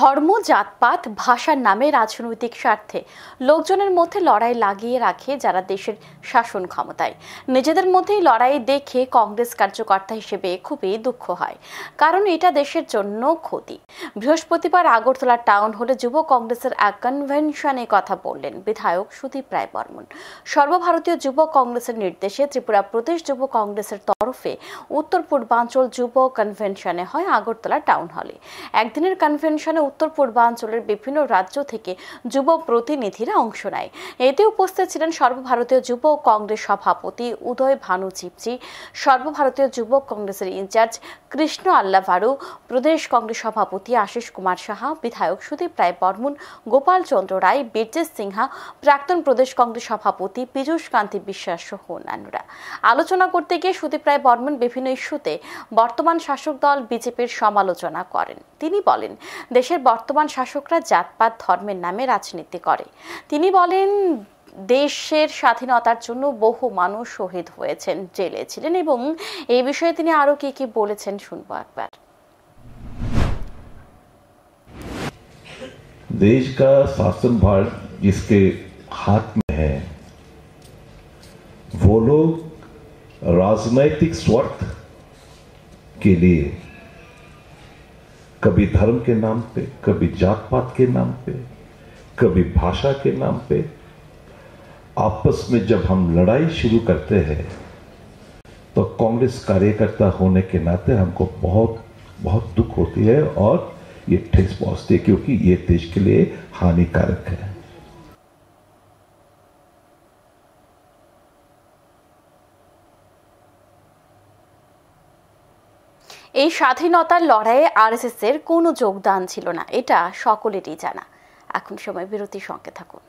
ধর্ম, জাতপাত, ভাষার নামে রাজনৈতিক স্বার্থে লোকজনের মধ্যে লড়াই লাগিয়ে রাখে যারা দেশের শাসন ক্ষমতায়। নিজেদের মধ্যেই লড়াই দেখে কংগ্রেস কার্যকর্তা হিসেবে খুবই দুঃখ হয়, কারণ এটা দেশের জন্য ক্ষতি। বৃহস্পতিবার আগরতলা টাউন হলে যুব কংগ্রেসের এক কনভেনশনে কথা বললেন বিধায়ক সুদীপ রায় বর্মন। সর্বভারতীয় যুব কংগ্রেসের নির্দেশে ত্রিপুরা প্রদেশ যুব কংগ্রেসের তরফে উত্তর পূর্বাঞ্চল যুব কনভেনশনে হয় আগরতলা টাউন হলে। একদিনের কনভেনশনে উত্তর পূর্বাঞ্চলের বিভিন্ন রাজ্য থেকে যুব প্রতিনিধিরা অংশ নেয়। এতে উপস্থিত ছিলেন সর্বভারতীয় যুব কংগ্রেস সভাপতি উদয় ভানু চিপচি, সর্বভারতীয় যুব কংগ্রেসের ইনচার্জ কৃষ্ণ আল্লাভারু, প্রদেশ কংগ্রেস সভাপতি আশিস কুমার সাহা, বিধায়ক সুদীপ রায় বর্মন, গোপাল চন্দ্র রায়, বীরজেশ সিনহা, প্রাক্তন প্রদেশ কংগ্রেস সভাপতি পীযূষ কান্তি বিশ্বাস সহ অন্যান্যরা। আলোচনা করতে গিয়ে সুদীপ রায় বর্মন বিভিন্ন ইস্যুতে বর্তমান শাসক দল বিজেপির সমালোচনা করেন। তিনি বলেন, দেশের বর্তমান শাসকরা জাতপাত ধর্মের নামে রাজনীতি করে। তিনি বলেন, দেশের স্বাধীনতার জন্য বহু মানুষ শহীদ হয়েছেন, জেলে ছিলেন এবং এই বিষয়ে তিনি আরো কি বলেছেন শুনবো একবার। देश का शासन भार जिसके हाथ में है, वो लोग राजनैतिक स्वार्थ के लिए कभी धर्म के नाम पे, कभी जात पात के नाम पे, कभी भाषा के नाम पे आपस में जब हम लड़ाई शुरू करते हैं तो कांग्रेस कार्यकर्ता होने के नाते हमको बहुत बहुत दुख होती है और ये ठेस पहुंचती है, क्योंकि ये देश के लिए हानिकारक है। এই স্বাধীনতার লড়াইয়ে আরএসএস এর কোনো যোগদান ছিল না, এটা সকলেরই জানা। এখন সময় বিরতির সঙ্গে থাকুন।